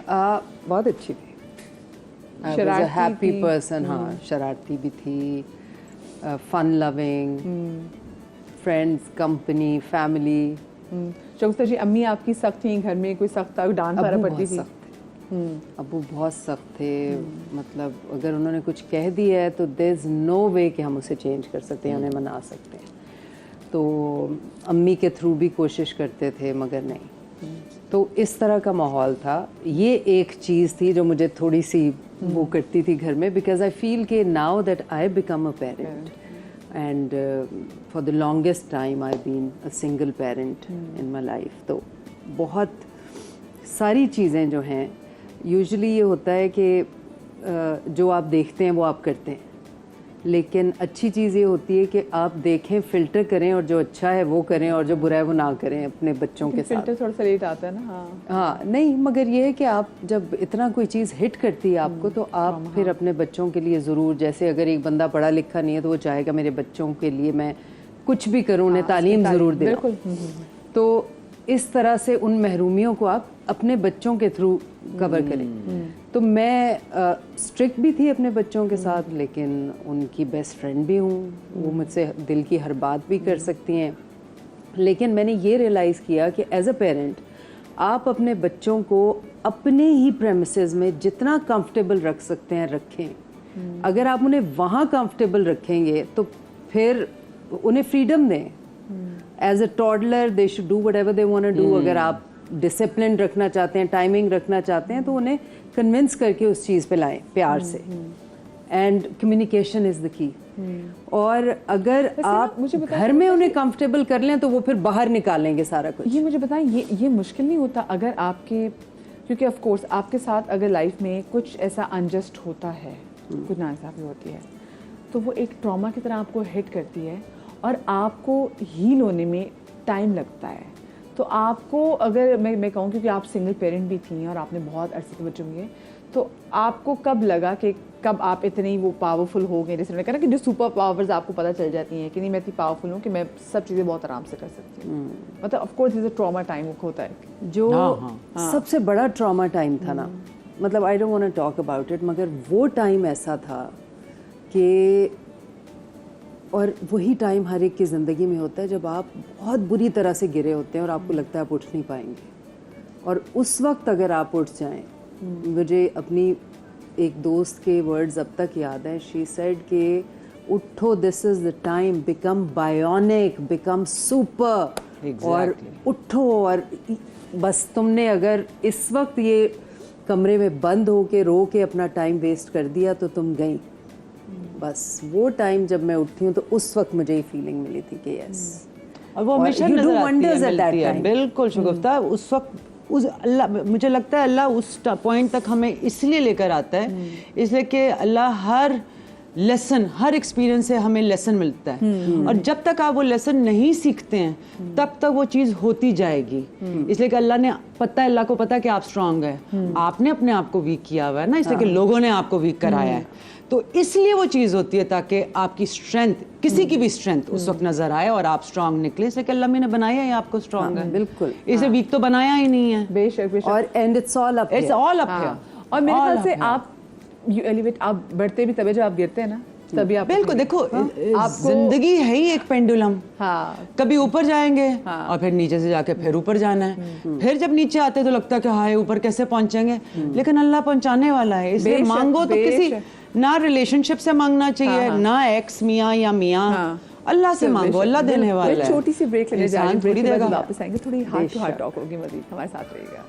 बहुत अच्छी थी, हैप्पी पर्सन। हाँ, शरारती भी थी, fun loving, friends, company, family. Shagufta ji, अम्मी आपकी सख्त थी घर में, कोई सख्त डांट वारा पड़ती थी? अबू बहुत सख्त थे, मतलब अगर उन्होंने कुछ कह दिया है तो देयर इज़ नो वे कि हम उसे चेंज कर सकते हैं, उन्हें मना सकते हैं। तो अम्मी के थ्रू भी कोशिश करते थे मगर नहीं। तो इस तरह का माहौल था। ये एक चीज़ थी जो मुझे थोड़ी सी वो करती थी घर में, बिकॉज आई फील कि now that I become a parent and for the longest time I been a single parent in my life. तो बहुत सारी चीज़ें जो हैं, यूजुअली ये होता है कि जो आप देखते हैं वो आप करते हैं, लेकिन अच्छी चीज़ ये होती है कि आप देखें, फ़िल्टर करें और जो अच्छा है वो करें और जो बुरा है वो ना करें अपने बच्चों के साथ। फ़िल्टर थोड़ा सा लेट आता है ना। हाँ, नहीं, मगर ये है कि आप जब इतना कोई चीज़ हिट करती है आपको, तो आप फिर अपने बच्चों के लिए ज़रूर, जैसे अगर एक बंदा पढ़ा लिखा नहीं है तो वो चाहेगा मेरे बच्चों के लिए मैं कुछ भी करूँ, उन्हें तालीम ज़रूर दें। तो इस तरह से उन महरूमियों को आप अपने बच्चों के थ्रू कवर करें। तो मैं स्ट्रिक्ट भी थी अपने बच्चों के साथ, लेकिन उनकी बेस्ट फ्रेंड भी हूँ, वो मुझसे दिल की हर बात भी कर सकती हैं। लेकिन मैंने ये रियलाइज़ किया कि एज अ पेरेंट आप अपने बच्चों को अपने ही प्रेमिसेस में जितना कंफर्टेबल रख सकते हैं रखें। अगर आप उन्हें वहाँ कंफर्टेबल रखेंगे तो फिर उन्हें फ्रीडम दें। As a toddler they should do whatever they want to do. अगर आप डिसिप्लिन रखना चाहते हैं, टाइमिंग रखना चाहते हैं, तो उन्हें कन्विंस करके उस चीज़ पे लाएं प्यार से। And communication is the key. और अगर आप घर में उन्हें कंफर्टेबल कर लें तो वो फिर बाहर निकालेंगे सारा कुछ। ये मुझे बताएं, ये मुश्किल नहीं होता अगर आपके, क्योंकि ऑफ कोर्स आपके साथ अगर लाइफ में कुछ ऐसा अनजस्ट होता है, कुछ नाइंसाफ़ी होती है, तो वो एक ट्रॉमा की तरह आपको हिट करती है और आपको हील होने में टाइम लगता है। तो आपको, अगर मैं कहूँ, क्योंकि आप सिंगल पेरेंट भी थी और आपने बहुत अरसे के बच्चे होंगे, तो आपको कब लगा कि कब आप इतनी वो पावरफुल हो गए, जैसे मैंने कहा ना कि जो सुपर पावर्स आपको पता चल जाती हैं कि नहीं, मैं इतनी पावरफुल हूँ कि मैं सब चीज़ें बहुत आराम से कर सकती हूँ। मतलब of course is a trauma time होता है जो सबसे बड़ा ट्रॉमा टाइम था ना, मतलब I don't want to talk about it, मगर वो टाइम ऐसा था कि, और वही टाइम हर एक की ज़िंदगी में होता है जब आप बहुत बुरी तरह से गिरे होते हैं और आपको लगता है आप उठ नहीं पाएंगे, और उस वक्त अगर आप उठ जाएं। मुझे अपनी एक दोस्त के वर्ड्स अब तक याद हैं। शी सेड कि उठो, this is the time, become bionic, become super. और उठो, और बस तुमने अगर इस वक्त ये कमरे में बंद हो के रो के अपना टाइम वेस्ट कर दिया तो तुम गई। बस वो टाइम जब मैं उठती हूँ तो उस वक्त मुझे ये फीलिंग मिली थी कि यस, और वो हमेशा नजर आती है। बिल्कुल शगुफ्ता, उस वक्त उस अल्लाह, मुझे लगता है अल्लाह उस पॉइंट तक हमें इसलिए लेकर आता है, इसलिए कि अल्लाह हर लेसन, हर एक्सपीरियंस से हमें लेसन मिलता है, और जब तक आप वो लेसन नहीं सीखते हैं तब तक वो चीज़ होती जाएगी। इसलिए कि अल्लाह ने, पता है, अल्लाह को पता है कि आप स्ट्रांग है, आपने अपने आप को वीक किया हुआ है ना, इसलिए कि लोगों ने आपको वीक कराया है, तो इसलिए वो चीज़ होती है ताकि आपकी स्ट्रेंथ, किसी की भी स्ट्रेंथ उस वक्त नजर आए और आप स्ट्रांग निकले। इसलिए कि अल्लाह ने बनाया है आपको स्ट्रांग है, बिल्कुल, इसे वीक तो बनाया ही नहीं है। बेशक बेशक। और and it's all up here. और मेरे ख्याल से आप यू एलिवेट, आप बढ़ते भी तभी जब आप गिरते हैं ना, तभी आप बिल्कुल। देखो, जिंदगी है ही एक पेंडुलम। कभी ऊपर जाएंगे और फिर नीचे से जाके फिर ऊपर जाना है, फिर जब नीचे आते हैं तो लगता है कि हाय ऊपर कैसे पहुंचेंगे, लेकिन अल्लाह पहुंचाने वाला है। इसलिए मांगो तो किसी, ना रिलेशनशिप से मांगना चाहिए, ना एक्स मियाँ या मियाँ, अल्लाह से मांगो, अल्लाह देने वाला है। छोटी सी ब्रेक लेने जा रहे हैं, ब्रेक के बाद देगा। वापस आएंगे, थोड़ी हार्ट टू हार्ट टॉक होगी, मजीद हमारे साथ रहिएगा।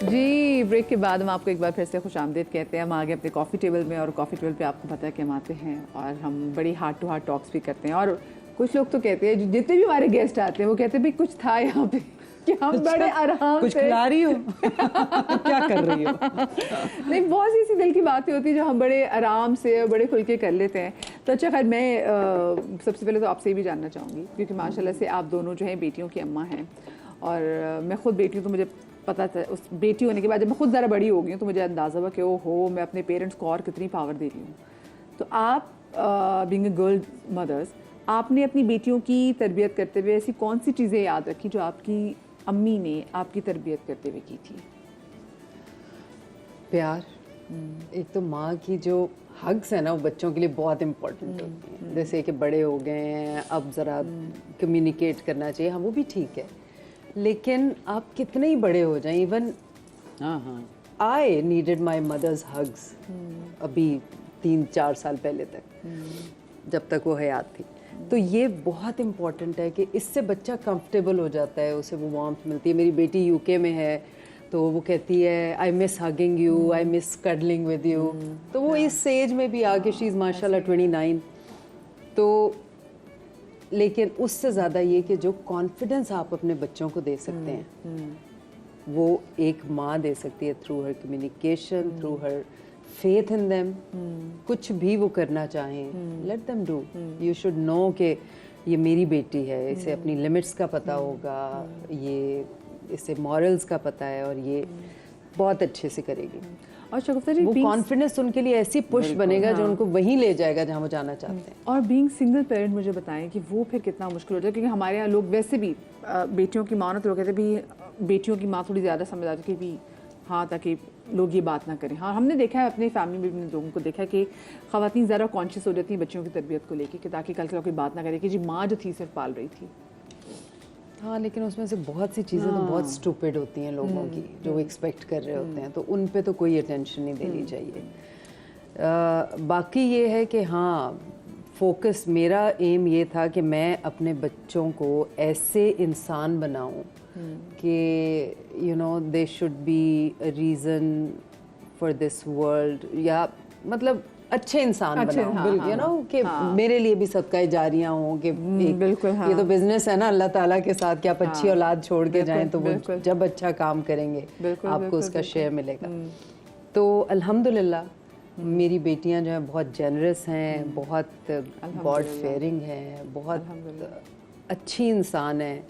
जी, ब्रेक के बाद हम आपको एक बार फिर से खुशामदीद कहते हैं। हम आ गए अपने कॉफ़ी टेबल में, और कॉफ़ी टेबल पे आपको पता है कि हम आते हैं और हम बड़ी हार्ट टू हार्ट टॉक्स भी करते हैं। और कुछ लोग तो कहते हैं, जितने भी हमारे गेस्ट आते हैं वो कहते हैं भाई कुछ था यहाँ पे कि हम बड़े आराम कुछ से खिला रही हो क्या कर रही हो? नहीं, बहुत सी ऐसी दिल की बातें होती है जो हम बड़े आराम से और बड़े खुल के कर लेते हैं। तो अच्छा, खैर मैं सबसे पहले तो आपसे भी जानना चाहूँगी, क्योंकि माशाल्लाह से आप दोनों जो हैं बेटियों की अम्मा हैं, और मैं खुद बेटी हूँ तो मुझे पता था, उस बेटी होने के बाद जब मैं खुद ज़रा बड़ी हो गई हूँ तो मुझे अंदाज़ा हुआ कि ओहो मैं अपने पेरेंट्स को और कितनी पावर दे रही हूँ। तो आप बीइंग अ गर्ल मदर्स, आपने अपनी बेटियों की तरबियत करते हुए ऐसी कौन सी चीज़ें याद रखी जो आपकी अम्मी ने आपकी तरबियत करते हुए की थी? प्यार। एक तो माँ की जो हग्स है ना वो बच्चों के लिए बहुत इम्पोर्टेंट होती हैं। जैसे कि बड़े हो गए हैं अब ज़रा कम्युनिकेट करना चाहिए, हाँ वो भी ठीक है, लेकिन आप कितने ही बड़े हो जाएं, इवन हाँ I needed my mother's hugs अभी 3-4 साल पहले तक, जब तक वो हयात थी। तो ये बहुत इम्पॉर्टेंट है कि इससे बच्चा कंफर्टेबल हो जाता है, उसे वो वार्मथ मिलती है। मेरी बेटी यूके में है तो वो कहती है I miss hugging you, I miss cuddling with you. तो वो इस एज में भी आके शी इज़ माशाल्लाह 29। तो लेकिन उससे ज़्यादा ये कि जो कॉन्फिडेंस आप अपने बच्चों को दे सकते हैं वो एक माँ दे सकती है, through her communication, through her faith in them. कुछ भी वो करना चाहें, let them do. You should know कि ये मेरी बेटी है, इसे अपनी लिमिट्स का पता होगा, ये इसे मॉरल्स का पता है और ये बहुत अच्छे से करेगी। और शगुफ्ता जी, वो कॉन्फिडेंस उनके लिए ऐसी पुश बनेगा जो उनको वहीं ले जाएगा जहाँ वो जाना चाहते हैं। और बीइंग सिंगल पेरेंट मुझे बताएं कि वो फिर कितना मुश्किल होता है, क्योंकि हमारे यहाँ लोग वैसे भी बेटियों की माँ तो लोग कहते हैं भी बेटियों की माँ थोड़ी ज़्यादा समझ आती है कि भी हाँ, ताकि लोग ये बात ना करें। हाँ, हमने देखा है अपने फैमिली में भी लोगों को देखा है कि ख़वातीन ज़रा कॉन्शियस हो जाती हैं बच्चों की तरबियत को लेके कि ताकि कल कोई बात ना करे कि जी माँ जो थी सिर्फ पाल रही थी। हाँ, लेकिन उसमें से बहुत सी चीज़ें तो बहुत स्टूपिड होती हैं लोगों की, जो वो एक्सपेक्ट कर रहे होते हैं, तो उन पे तो कोई अटेंशन नहीं देनी चाहिए। बाकी ये है कि हाँ, फोकस मेरा एम ये था कि मैं अपने बच्चों को ऐसे इंसान बनाऊं कि you know they should be a reason for this world, या मतलब अच्छे इंसान बनाऊं, हाँ, यू नो कि मेरे लिए भी सदका जारियां हों कि बिल्कुल, हाँ। ये तो बिजनेस है ना अल्लाह ताला के साथ, कि आप अच्छी औलाद छोड़ के जाएं तो वो जब अच्छा काम करेंगे आपको उसका शेयर मिलेगा। तो अल्हम्दुलिल्लाह मेरी बेटियां जो हैं बहुत जेनरस हैं, बहुत गॉड फेयरिंग हैं, बहुत अच्छी इंसान हैं,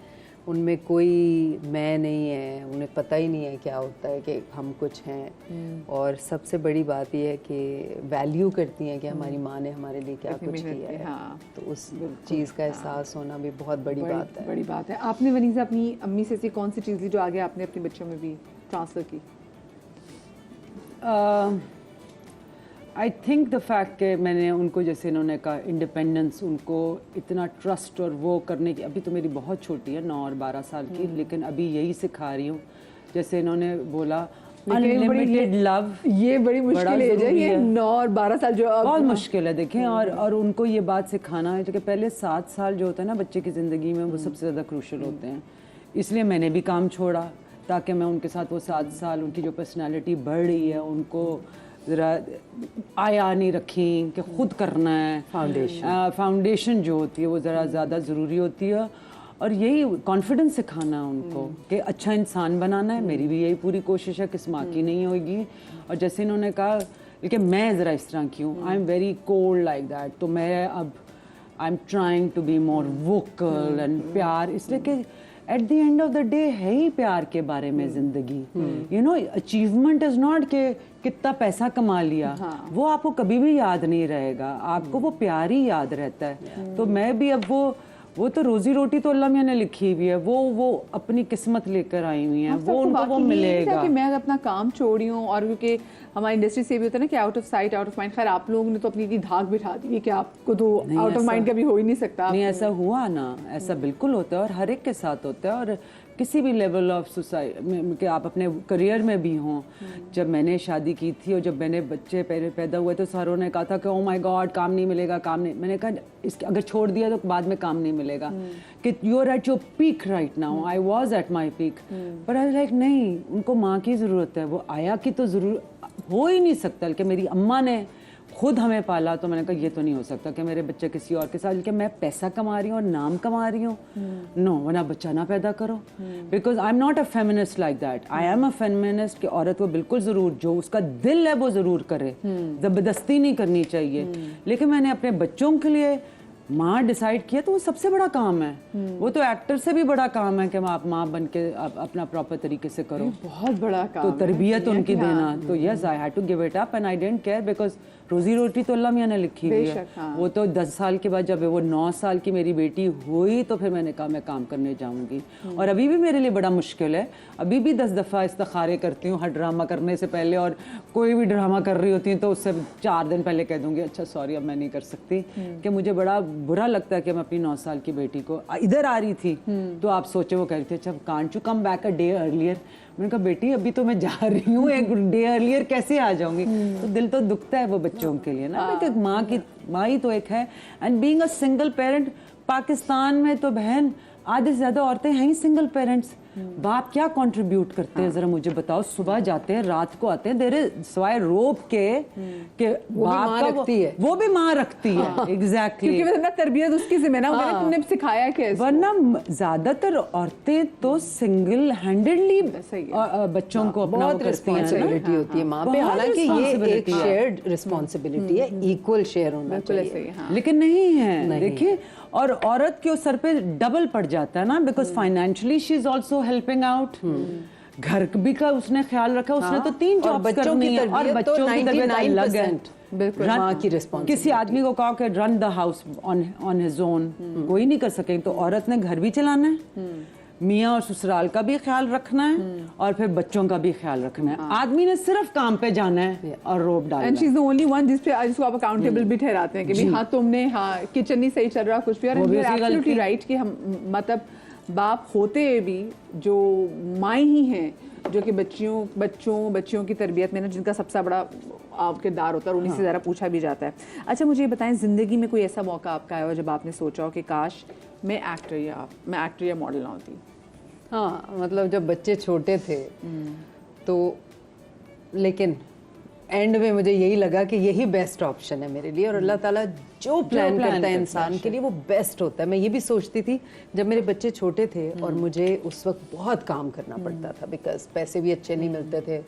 उनमें कोई मैं नहीं है, उन्हें पता ही नहीं है क्या होता है कि हम कुछ हैं। और सबसे बड़ी बात यह है कि वैल्यू करती हैं कि हमारी माँ ने हमारे लिए क्या कुछ किया है। हाँ, तो उस चीज़ का एहसास होना भी बहुत बड़ी बात है। बड़ी बात है। आपने वनीज़ा अपनी अम्मी से ऐसी कौन सी चीज़ ली जो आगे आपने अपने बच्चों में भी ट्रांसफ़र की? आई थिंक द फैक्ट कि मैंने उनको, जैसे इन्होंने कहा, इंडिपेंडेंस, उनको इतना ट्रस्ट और वो करने की, अभी तो मेरी बहुत छोटी है 9 और 12 साल की, लेकिन अभी यही सिखा रही हूँ। जैसे इन्होंने बोला अनलिमिटेड लव, ये बड़ी मुश्किल है, ये 9 और 12 साल जो बहुत मुश्किल है देखें। और उनको ये बात सिखाना है कि पहले 7 साल जो होता है ना बच्चे की ज़िंदगी में, वो सबसे ज़्यादा क्रूशल होते हैं। इसलिए मैंने भी काम छोड़ा ताकि मैं उनके साथ वो 7 साल, उनकी जो पर्सनैलिटी बढ़ रही है, उनको ज़रा आया नहीं रखी कि खुद करना है। फाउंडेशन जो होती है वो ज़रा ज़्यादा ज़रूरी होती है। और यही कॉन्फिडेंस सिखाना है उनको कि अच्छा इंसान बनाना है। मेरी भी यही पूरी कोशिश है, किस माँ की नहीं होगी। और जैसे इन्होंने कहा कि मैं ज़रा इस तरह की हूँ, I am very cold like that, तो मैं अब I am trying to be more vocal and प्यार, इसलिए कि at the end of the day है ही प्यार के बारे में ज़िंदगी। You know, achievement is not कि कितना पैसा कमा लिया, वो आपको कभी भी याद नहीं रहेगा, आपको वो प्यार ही याद रहता है। तो मैं भी अब वो तो रोजी रोटी तो अल्लाह मियां ने लिखी हुई है, वो अपनी किस्मत लेकर आई हुई हैं, वो उनको वो मिलेगा। कि मैं अपना काम छोड़ी हूँ, और क्योंकि हमारी इंडस्ट्री से भी होता है ना कि out of sight out of mind. खैर आप लोगों ने तो अपनी धाक बिठा दी कि आपको तो आउट ऑफ माइंड कभी हो ही नहीं सकता। नहीं, ऐसा हुआ ना, ऐसा बिल्कुल होता है और हर एक के साथ होता है। और किसी भी लेवल ऑफ सोसाइटी कि आप अपने करियर में भी हों। जब मैंने शादी की थी और जब मैंने बच्चे पैदा हुए तो सारों ने कहा था कि ओह माय गॉड काम नहीं मिलेगा, काम नहीं। मैंने कहा इसके अगर छोड़ दिया तो बाद में काम नहीं मिलेगा, कि you are at your peak right now. I was at my peak, पर आई लाइक नहीं, उनको माँ की ज़रूरत है, वो आया की तो ज़रूर हो ही नहीं सकता। कि मेरी अम्मा ने खुद हमें पाला, तो मैंने कहा ये तो नहीं हो सकता कि मेरे बच्चे किसी और के साथ, कि मैं पैसा कमा रही हूँ और नाम कमा रही हूँ। नो, वरना बच्चा ना पैदा करो। Because I am not a feminist like that. I am a feminist कि औरत को बिल्कुल ज़रूर जो उसका दिल है वो ज़रूर करे, ज़बरदस्ती नहीं करनी चाहिए। लेकिन मैंने अपने बच्चों के लिए माँ डिसाइड किया तो वो सबसे बड़ा काम है। वो तो एक्टर से भी बड़ा काम है कि आप माँ बन के अपना प्रॉपर तरीके से करो। बहुत बड़ा काम तो है। तरबियत उनकी देना, तो yes I had to give it up and I didn't care because रोजी रोटी तो अल्लाह मियाँ ने लिखी हुई है। वो तो 10 साल के बाद जब वो 9 साल की मेरी बेटी हुई तो फिर मैंने कहा मैं काम करने जाऊंगी। और अभी भी मेरे लिए बड़ा मुश्किल है, अभी भी 10 दफ़ा इस्तिखारे करती हूँ हर ड्रामा करने से पहले, और कोई भी ड्रामा कर रही होती हूँ तो उससे 4 दिन पहले कह दूंगी अच्छा सॉरी अब मैं नहीं कर सकती, कि मुझे बड़ा बुरा लगता है कि मैं अपनी 9 साल की बेटी को इधर आ रही थी तो आप सोचे वो कह रही थी अच्छा can't you come back a day earlier. मैंने कहा बेटी अभी तो मैं जा रही हूँ, एक डे अर्लियर कैसे आ जाऊंगी। तो दिल तो दुखता है वो बच्चों के लिए ना, एक माँ ही तो एक है। And being a single parent, Pakistan में तो बहन आधे से ज्यादा औरतें हैं ही सिंगल पेरेंट्स। बाप क्या कंट्रीब्यूट करते हैं जरा मुझे बताओ। सुबह जाते हैं रात को आते हैं, देरे सवाए रोब के बाप का वो भी माँ रखती है। एग्जैक्टली क्योंकि वरना तरबियत उसकी जिम्मे ना होगी, तुमने सिखाया कैसे। वरना ज्यादातर औरतें तो सिंगल हैंडेडली बच्चों को अपना बहुत रिस्पॉन्सिबिलिटी होती है माँ पे, हालांकि ये एक शेयर्ड रिस्पॉन्सिबिलिटी है, इक्वल शेयर होना चाहिए, लेकिन नहीं है। देखिए और औरत के सर पे डबल पड़ जाता है ना, because financially she is also helping out, घर भी का उसने ख्याल रखा, उसने तो 3 जॉब्स करनी है और बच्चों की तबीयत अलग है। बिल्कुल माँ की रिस्पॉन्सिबिलिटी। किसी आदमी को कहा कि run the house on his own, कोई नहीं कर सके, तो औरत ने घर भी चलाना है, मियाँ और ससुराल का भी ख्याल रखना है और फिर बच्चों का भी ख्याल रखना है। आदमी ने सिर्फ काम पे जाना है और रोब डालना है। And she is the only one जिसको आप अकाउंटेबल भी ठहराते हैं कि भाई हाँ तुमने किचन नहीं सही चल रहा कुछ भी। और एब्सोल्युटली राइट कि हम मतलब बाप होते भी जो माएँ ही हैं जो कि बच्चियों की तरबियत में ना जिनका सबसे बड़ा किरदार होता है और उन्हीं से ज़रा पूछा भी जाता है। अच्छा मुझे ये बताएं, ज़िंदगी में कोई ऐसा मौका आपका आया हो जब आपने सोचा हो कि काश मैं एक्टर या मॉडल ना होती। हाँ मतलब जब बच्चे छोटे थे तो, लेकिन एंड में मुझे यही लगा कि यही बेस्ट ऑप्शन है मेरे लिए, और अल्लाह ताला जो प्लान करता है इंसान के लिए वो बेस्ट होता है। मैं ये भी सोचती थी जब मेरे बच्चे छोटे थे और मुझे उस वक्त बहुत काम करना पड़ता था, बिकॉज पैसे भी अच्छे नहीं मिलते थे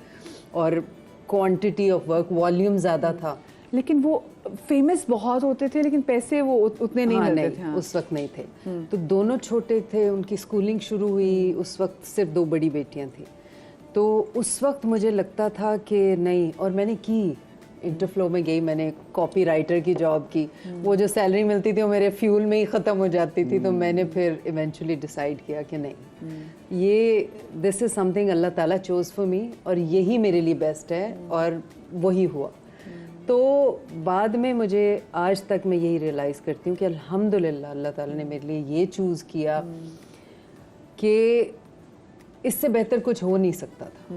और क्वांटिटी ऑफ वर्क वॉल्यूम ज़्यादा था। लेकिन वो फेमस बहुत होते थे लेकिन पैसे वो उतने नहीं मिलते थे। उस वक्त नहीं थे। तो दोनों छोटे थे, उनकी स्कूलिंग शुरू हुई, उस वक्त सिर्फ 2 बड़ी बेटियां थी। तो उस वक्त मुझे लगता था कि नहीं, और मैंने की इंटरफ्लो में गई, मैंने कॉपी राइटर की जॉब की, वो जो सैलरी मिलती थी वो मेरे फ्यूल में ही ख़त्म हो जाती थी। तो मैंने फिर इवेंचुअली डिसाइड किया कि नहीं, ये दिस इज़ समथिंग अल्लाह ताला चोज़ फॉर मी और यही मेरे लिए बेस्ट है, और वही हुआ। तो बाद में मुझे आज तक मैं यही रियलाइज़ करती हूँ कि अल्हम्दुलिल्लाह अल्लाह ताला ने मेरे लिए ये चूज़ किया कि इससे बेहतर कुछ हो नहीं सकता था,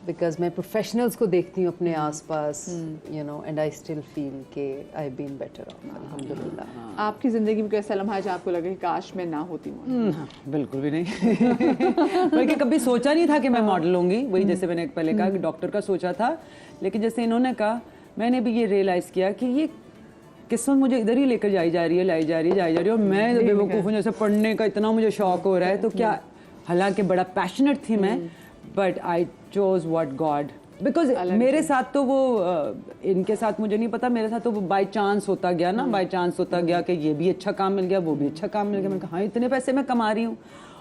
बिकॉज मैं प्रोफेशनल्स को देखती हूँ अपने आसपास, you know, and I still feel कि आई बीन बेटर ऑफ, अल्हम्दुलिल्लाह। आपकी ज़िंदगी में कोई ऐसा लम्हा जब आपको लगे काश मैं ना होती मॉडल? बिल्कुल भी नहीं। बल्कि कभी सोचा नहीं था कि मैं मॉडल होंगी। वही जैसे मैंने पहले कहा कि डॉक्टर का सोचा था, लेकिन जैसे इन्होंने कहा मैंने भी ये रियलाइज़ किया कि ये किस्मत मुझे इधर ही लेकर लाई जा रही है और मैं बेवकूफ़ हूँ। जैसे पढ़ने का इतना मुझे शौक हो रहा है तो क्या, हालांकि बड़ा पैशनेट थी मैं, but I chose what God, because मेरे साथ तो वो इनके साथ मुझे नहीं पता, मेरे साथ तो वो बाय चांस होता गया ना, बाय चांस होता गया कि ये भी अच्छा काम मिल गया, वो भी अच्छा काम मिल गया। मैंने कहा हाँ इतने पैसे मैं कमा रही हूँ।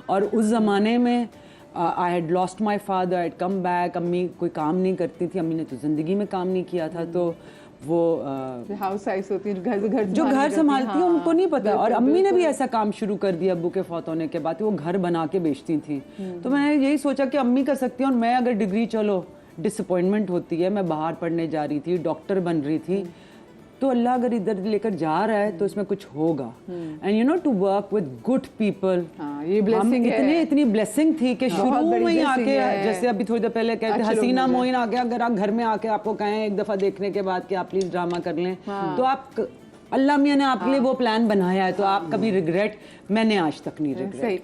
और उस ज़माने में I had lost my father, I had come back. अम्मी कोई काम नहीं करती थी, अम्मी ने तो ज़िंदगी में काम नहीं किया था। तो वो हाउस वाइफ होती है, जो घर संभालती है उनको नहीं पता। और अम्मी ने भी ऐसा काम शुरू कर दिया अब्बू के फौत होने के बाद, वो घर बना के बेचती थी। तो मैंने यही सोचा कि अम्मी कर सकती है और मैं अगर डिग्री, चलो डिसअपॉइंटमेंट होती है, मैं बाहर पढ़ने जा रही थी, डॉक्टर बन रही थी, तो अल्लाह अगर इधर लेकर जा रहा है तो इसमें कुछ होगा। And you know to work with good people, ये ब्लेसिंग है। इतनी ब्लेसिंग थी कि शुरू में ही आके, जैसे अभी थोड़ी देर पहले कहते हसीना मोइन आके अगर आप घर में आके आपको कहें एक दफा देखने के बाद कि आप प्लीज ड्रामा कर लें, तो आप अल्लाह मियाँ ने आपके लिए वो प्लान बनाया है, तो आप कभी रिग्रेट, मैंने आज तक नहीं रिग्रेट।